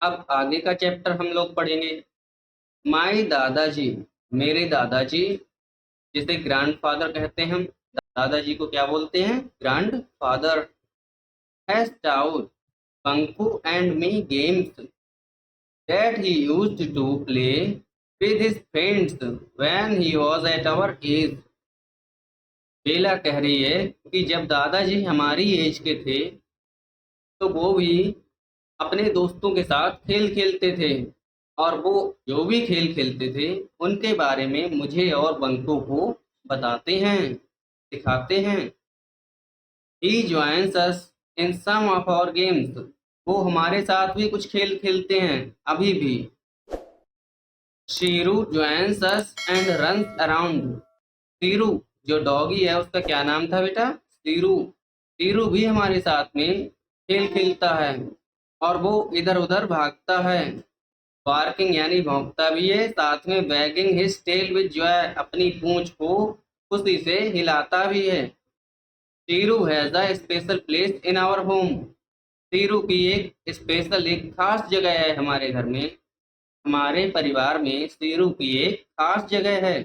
अब आगे का चैप्टर हम लोग पढ़ेंगे। माई दादाजी, मेरे दादाजी, जिसे ग्रैंडफादर कहते हैं हम। दादाजी को क्या बोलते हैं? Grandfather. Has taut Panku and me games that he used to play with his friends when he was at our age। बेला कह रही है कि जब दादाजी हमारी एज के थे तो वो भी अपने दोस्तों के साथ खेल खेलते थे, और वो जो भी खेल खेलते थे उनके बारे में मुझे और बंको को बताते हैं, सिखाते हैं। He joins us in some of our games, वो हमारे साथ भी कुछ खेल खेलते हैं अभी भी। Shiru joins us and runs around। Shiru जो डॉगी है उसका क्या नाम था बेटा? शीरू। शीरू भी हमारे साथ में खेल खेलता है और वो इधर उधर भागता है। बार्किंग यानी भौंकता भी है, साथ में wagging his tail with joy, अपनी पूंछ को खुशी से हिलाता भी है। Sheeru has a special place in our home. Sheeru की एक स्पेशल, एक खास जगह है हमारे घर में, हमारे परिवार में शीरू की एक खास जगह है।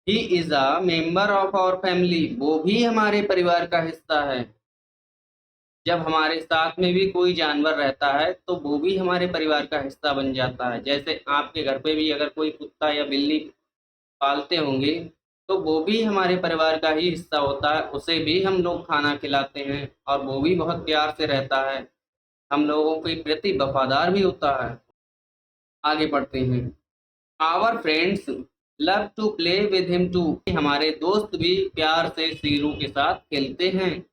He is a member of our family, वो भी हमारे परिवार का हिस्सा है। जब हमारे साथ में भी कोई जानवर रहता है तो वो भी हमारे परिवार का हिस्सा बन जाता है। जैसे आपके घर पे भी अगर कोई कुत्ता या बिल्ली पालते होंगे तो वो भी हमारे परिवार का ही हिस्सा होता है, उसे भी हम लोग खाना खिलाते हैं और वो भी बहुत प्यार से रहता है, हम लोगों के प्रति वफादार भी होता है। आगे बढ़ते हैं। Our friends love to play with him too, हमारे दोस्त भी प्यार से शीरू के साथ खेलते हैं।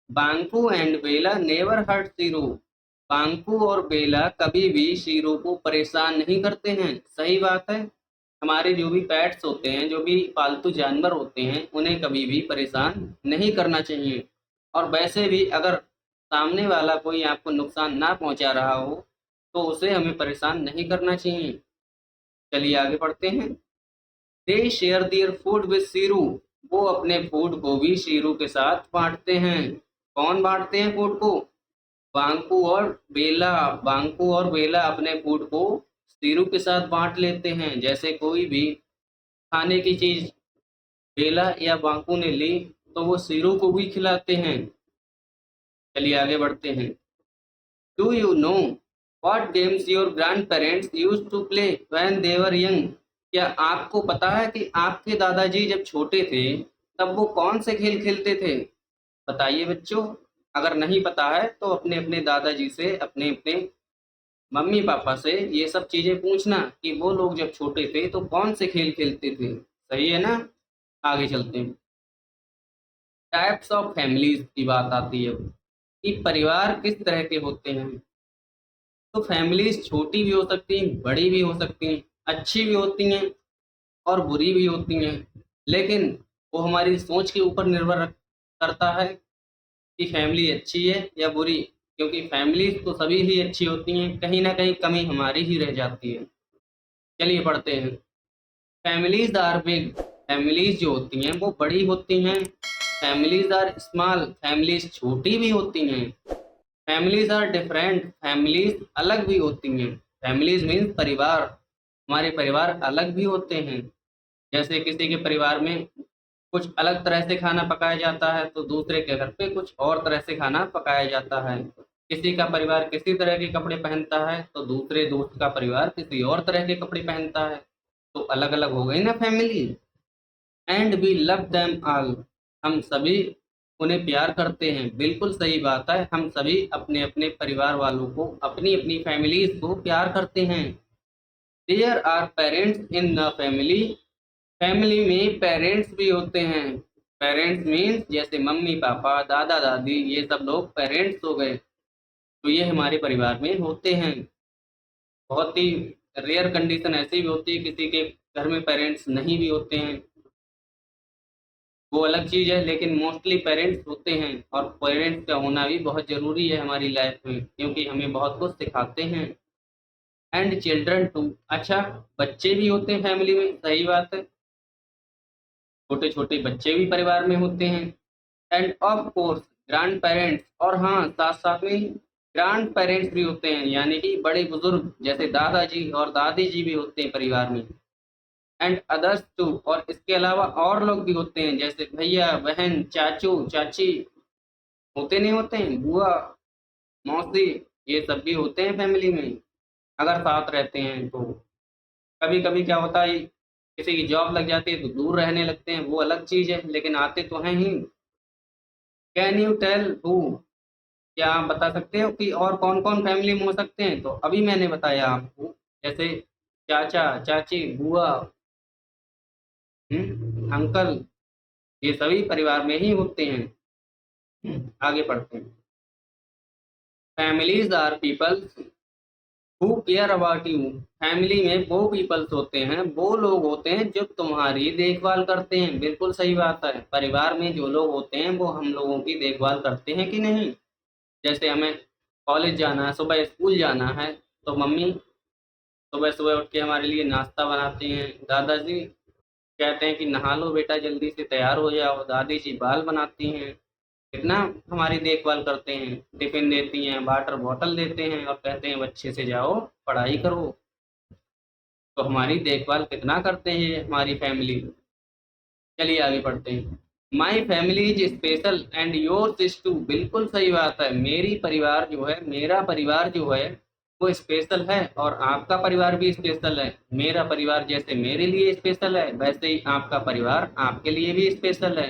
Banku and Bela never hurt Sheeru, Banku और बेला कभी भी शीरू को परेशान नहीं करते हैं। सही बात है, हमारे जो भी पेट्स होते हैं, जो भी पालतू जानवर होते हैं, उन्हें कभी भी परेशान नहीं करना चाहिए। और वैसे भी अगर सामने वाला कोई आपको नुकसान ना पहुंचा रहा हो तो उसे हमें परेशान नहीं करना चाहिए। चलिए आगे बढ़ते हैं। They share their food with Sheeru, वो अपने फूड को भी शीरू के साथ बांटते हैं। कौन बांटते हैं फूड को? बांकू और बेला। बांकू और बेला अपने फूड को शीरू के साथ बांट लेते हैं। जैसे कोई भी खाने की चीज बेला या बांकू ने ली तो वो शीरू को भी खिलाते हैं। चलिए आगे बढ़ते हैं। Do you know what games your grandparents use to play when they were young, क्या आपको पता है कि आपके दादाजी जब छोटे थे तब वो कौन से खेल खेलते थे? बताइए बच्चों। अगर नहीं पता है तो अपने अपने दादाजी से, अपने अपने मम्मी पापा से ये सब चीजें पूछना कि वो लोग जब छोटे थे तो कौन से खेल खेलते थे। सही है ना? आगे चलते हैं। टाइप्स ऑफ फैमिलीज की बात आती है कि परिवार किस तरह के होते हैं। तो फैमिलीज छोटी भी हो सकती हैं, बड़ी भी हो सकती हैं, अच्छी भी होती हैं और बुरी भी होती हैं। लेकिन वो हमारी सोच के ऊपर निर्भर करता है कि फैमिली अच्छी है या बुरी, क्योंकि फैमिली तो सभी ही अच्छी होती हैं, कहीं ना कहीं कमी हमारी ही रह जाती है। चलिए पढ़ते हैं। फैमिलीज आर बिग, फैमिलीज जो होती हैं वो बड़ी होती हैं। फैमिलीज आर स्मॉल, फैमिलीज छोटी भी होती हैं। फैमिलीज आर डिफरेंट, फैमिलीज अलग भी होती हैं। फैमिलीज मीन्स परिवार, हमारे परिवार अलग भी होते हैं। जैसे किसी के परिवार में कुछ अलग तरह से खाना पकाया जाता है तो दूसरे के घर पे कुछ और तरह से खाना पकाया जाता है। किसी का परिवार किसी तरह के कपड़े पहनता है तो दूसरे दोस्त का परिवार किसी और तरह के कपड़े पहनता है, तो अलग अलग हो गई ना family. And we love them all, हम सभी उन्हें प्यार करते हैं। बिल्कुल सही बात है, हम सभी अपने अपने परिवार वालों को, अपनी अपनी फैमिलीज को प्यार करते हैं। There are parents in the family, family में पेरेंट्स भी होते हैं। पेरेंट्स मीन्स जैसे मम्मी पापा, दादा दादी, ये सब लोग पेरेंट्स हो गए। तो ये हमारे परिवार में होते हैं। बहुत ही रेयर कंडीशन ऐसी भी होती है किसी के घर में पेरेंट्स नहीं भी होते हैं, वो अलग चीज़ है, लेकिन मोस्टली पेरेंट्स होते हैं। और पेरेंट्स का होना भी बहुत ज़रूरी है हमारी लाइफ में, क्योंकि हमें बहुत कुछ सिखाते हैं। एंड चिल्ड्रन टू, अच्छा बच्चे भी होते हैं फैमिली में, सही बात है, छोटे छोटे बच्चे भी परिवार में होते हैं। End of course grand parents, और हाँ साथ साथ में ग्रैंड पेरेंट्स भी होते हैं, यानी कि बड़े बुजुर्ग जैसे दादाजी और दादी जी भी होते हैं परिवार में। एंड अदर्स टू, और इसके अलावा और लोग भी होते हैं जैसे भैया बहन चाचू चाची, होते नहीं होते हैं, बुआ मौसी, ये सब भी होते हैं फैमिली में अगर साथ रहते हैं तो। कभी कभी क्या होता है, किसी की जॉब लग जाती है तो दूर रहने लगते हैं, वो अलग चीज़ है, लेकिन आते तो हैं ही। कैन यू टेल हु, क्या आप बता सकते हो कि और कौन कौन फैमिली में हो सकते हैं? तो अभी मैंने बताया आपको, जैसे चाचा चाची बुआ, अंकल, ये सभी परिवार में ही होते हैं। आगे पढ़ते हैं। Families are people who care about you, family में वो पीपल्स होते हैं, वो लोग होते हैं जो तुम्हारी देखभाल करते हैं। बिल्कुल सही बात है, परिवार में जो लोग होते हैं वो हम लोगों की देखभाल करते हैं कि नहीं। जैसे हमें कॉलेज जाना है, सुबह स्कूल जाना है, तो मम्मी सुबह सुबह उठ के हमारे लिए नाश्ता बनाती हैं, दादाजी कहते हैं कि नहा लो बेटा जल्दी से तैयार हो जाओ, दादी जी बाल बनाती हैं, कितना हमारी देखभाल करते हैं, टिफिन देती हैं, वाटर बॉटल देते हैं और कहते हैं अच्छे से जाओ पढ़ाई करो। तो हमारी देखभाल कितना करते हैं हमारी फैमिली। चलिए आगे पढ़ते हैं। My family is special and yours is too, बिल्कुल सही बात है, मेरी परिवार जो है, मेरा परिवार जो है वो स्पेशल है और आपका परिवार भी स्पेशल है। मेरा परिवार जैसे मेरे लिए स्पेशल है, वैसे ही आपका परिवार आपके लिए भी स्पेशल है।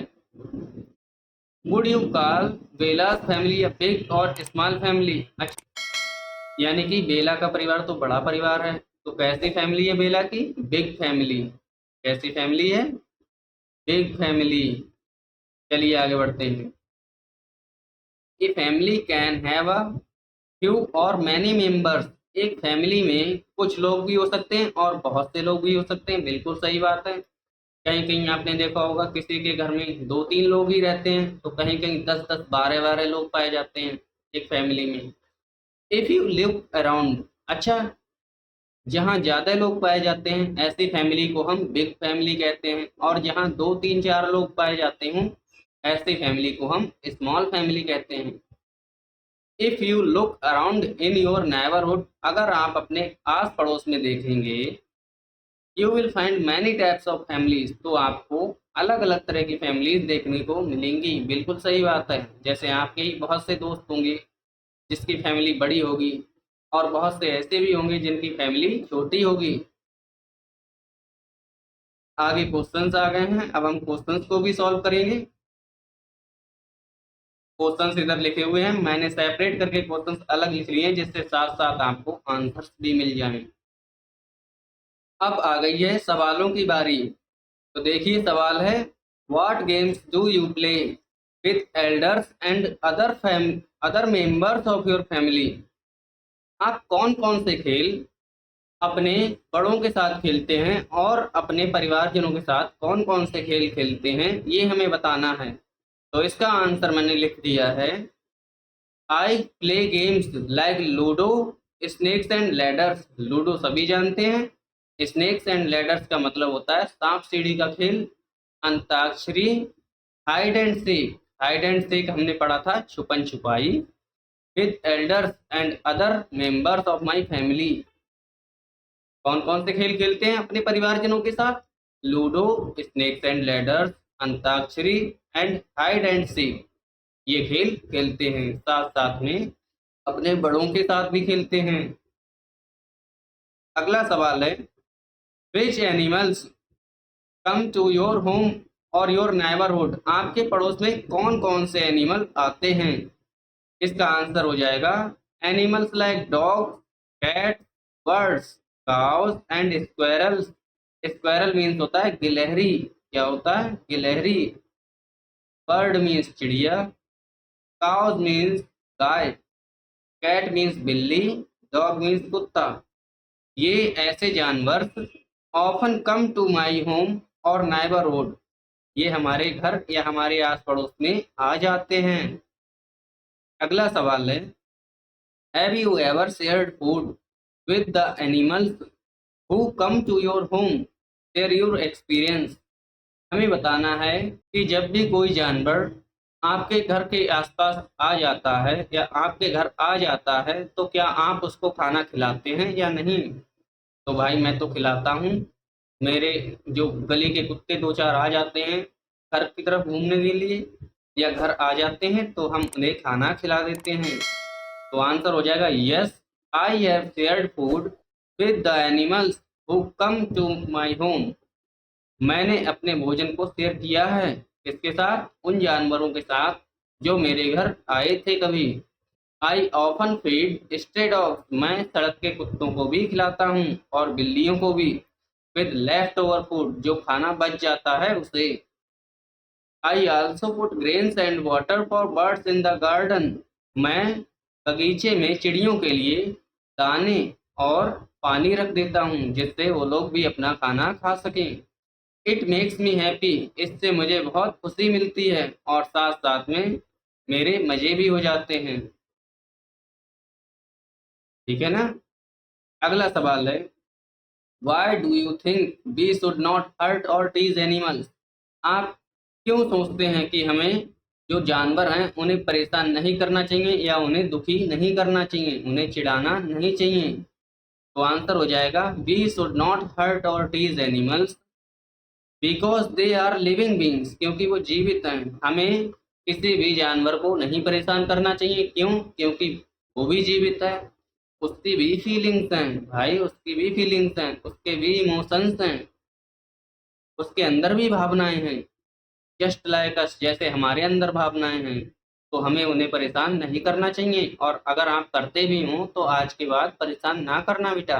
Would you call Bela's family a big or small family? अच्छा, यानी कि बेला का परिवार तो बड़ा परिवार है, तो कैसी फैमिली है बेला की? Big family. कैसी फैमिली है? Big family. चलिए आगे बढ़ते हैं। A family can have a few और मैनी मेंबर्स, एक फैमिली में कुछ लोग भी हो सकते हैं और बहुत से लोग भी हो सकते हैं। बिल्कुल सही बात है। कहीं कहीं आपने देखा होगा किसी के घर में दो तीन लोग ही रहते हैं, तो कहीं कहीं 10-10 12-12 लोग पाए जाते हैं एक फैमिली में। इफ यू लिव अराउंड, अच्छा, जहाँ ज़्यादा लोग पाए जाते हैं ऐसी फैमिली को हम बिग फैमिली कहते हैं, और जहाँ 2 3 4 लोग पाए जाते हैं ऐसी फैमिली को हम स्मॉल फैमिली कहते हैं। If you look around in your neighbourhood, अगर आप अपने आस पड़ोस में देखेंगे, you will find many types of families, तो आपको अलग अलग तरह की फैमिलीज देखने को मिलेंगी। बिल्कुल सही बात है। जैसे आपके ही बहुत से दोस्त होंगे जिसकी फैमिली बड़ी होगी, और बहुत से ऐसे भी होंगे जिनकी फैमिली छोटी होगी। आगे क्वेश्चंस आ गए हैं, अब हम क्वेश्चंस को भी सॉल्व करेंगे। क्वेश्चंस इधर लिखे हुए हैं, मैंने सेपरेट करके क्वेश्चंस अलग लिख लिए हैं जिससे साथ साथ आपको आंसर्स भी मिल जाएं। अब आ गई है सवालों की बारी। तो देखिए सवाल है, what games do you play with elders and other members of your family, आप कौन कौन से खेल अपने बड़ों के साथ खेलते हैं और अपने परिवारजनों के साथ कौन कौन से खेल खेलते हैं, ये हमें बताना है। तो इसका आंसर मैंने लिख दिया है, I play games like ludo, snakes and ladders, ludo सभी जानते हैं, स्नेक्स एंड लैडर्स का मतलब होता है सांप सीढ़ी का खेल, antakshari, hide and seek, hide and seek हमने पढ़ा था छुपन छुपाई, with elders and other members of my family, कौन कौन से खेल खेलते हैं अपने परिवारजनों के साथ? Ludo, snakes and ladders, antakshari and hide and seek, ये खेल खेलते हैं। साथ साथ में अपने बड़ों के साथ भी खेलते हैं। अगला सवाल है, which animals come to your home और योर नेबरहुड, आपके पड़ोस में कौन कौन से एनिमल आते हैं? इसका आंसर हो जाएगा, animals like dog, cat, birds, cows and squirrels. Squirrel means होता है गिलहरी, क्या होता है? गिलहरी। बर्ड मीन्स चिड़िया, काउस मीन्स गाय, कैट मीन्स बिल्ली, डॉग मीन्स कुत्ता। ये ऐसे जानवर often come to my home और नेबरहुड, ये हमारे घर या हमारे आस पड़ोस में आ जाते हैं। अगला सवाल है, have you ever shared food with the animals who come to your home, share your experience. हमें बताना है कि जब भी कोई जानवर आपके घर के आसपास आ जाता है या आपके घर आ जाता है तो क्या आप उसको खाना खिलाते हैं या नहीं? तो भाई मैं तो खिलाता हूँ। मेरे जो गली के कुत्ते दो चार आ जाते हैं घर की तरफ घूमने के लिए या घर आ जाते हैं तो हम उन्हें खाना खिला देते हैं। तो आंसर हो जाएगा yes, I have shared food with the animals who come to my home. मैंने अपने भोजन को शेयर किया है किसके साथ? उन जानवरों के साथ जो मेरे घर आए थे कभी। I often feed stray dogs, मैं सड़क के कुत्तों को भी खिलाता हूँ और बिल्लियों को भी। विद लेफ्ट ओवर फूड, जो खाना बच जाता है उसे। I also put grains and water for birds in the garden, मैं बगीचे में चिड़ियों के लिए दाने और पानी रख देता हूँ जिससे वो लोग भी अपना खाना खा सकें। इट मेक्स मी हैप्पी, इससे मुझे बहुत खुशी मिलती है और साथ साथ में मेरे मज़े भी हो जाते हैं। ठीक है ना? अगला सवाल है, why do you think we should not hurt और टीज एनिमल्स? आप क्यों सोचते हैं कि हमें जो जानवर हैं उन्हें परेशान नहीं करना चाहिए या उन्हें दुखी नहीं करना चाहिए, उन्हें चिढ़ाना नहीं चाहिए? तो आंसर हो जाएगा वी शुड नॉट हर्ट और tease animals because they are living beings, क्योंकि वो जीवित हैं। हमें किसी भी जानवर को नहीं परेशान करना चाहिए। क्यों? क्योंकि वो भी जीवित है, उसकी भी फीलिंग्स हैं भाई, उसकी भी फीलिंग्स हैं, उसके भी इमोशंस हैं, उसके अंदर भी भावनाएं हैं। जस्ट लाइक अस, जैसे हमारे अंदर भावनाएं हैं। तो हमें उन्हें परेशान नहीं करना चाहिए और अगर आप करते भी हों तो आज के बाद परेशान ना करना बेटा।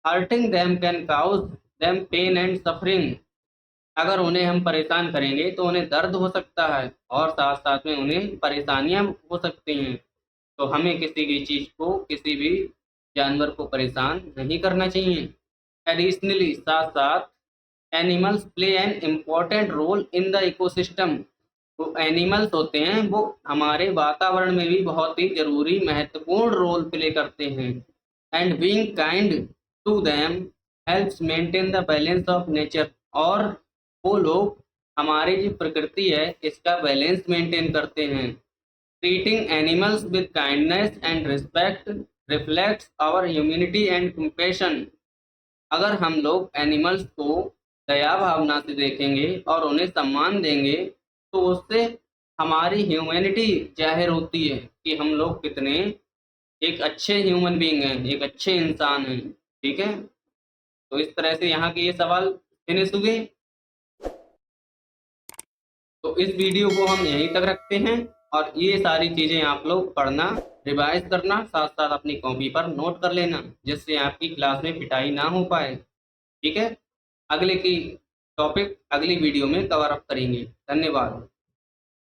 Hurting them can cause them pain and suffering, अगर उन्हें हम परेशान करेंगे तो उन्हें दर्द हो सकता है और साथ साथ में उन्हें परेशानियां हो सकती हैं। तो हमें किसी भी चीज़ को, किसी भी जानवर को परेशान नहीं करना चाहिए। एडिशनली, साथ साथ, animals play an important role in the ecosystem, तो एनिमल्स होते हैं वो हमारे वातावरण में भी बहुत ही जरूरी महत्वपूर्ण रोल प्ले करते हैं। And being kind to them helps maintain the balance of nature, और वो लोग हमारी जो प्रकृति है इसका बैलेंस मेंटेन करते हैं। Treating animals with kindness and respect reflects our humanity and compassion, अगर हम लोग एनिमल्स को दया भावना से देखेंगे और उन्हें सम्मान देंगे तो उससे हमारी ह्यूमैनिटी जाहिर होती है कि हम लोग कितने एक अच्छे ह्यूमन बीइंग हैं, एक अच्छे इंसान हैं। ठीक है? तो इस तरह से यहाँ के ये सवाल फिनिश हुए। तो इस वीडियो को हम यहीं तक रखते हैं और ये सारी चीज़ें आप लोग पढ़ना, रिवाइज करना, साथ साथ अपनी कॉपी पर नोट कर लेना जिससे आपकी क्लास में पिटाई ना हो पाए। ठीक है? अगले की टॉपिक अगली वीडियो में कवर अप करेंगे। धन्यवाद।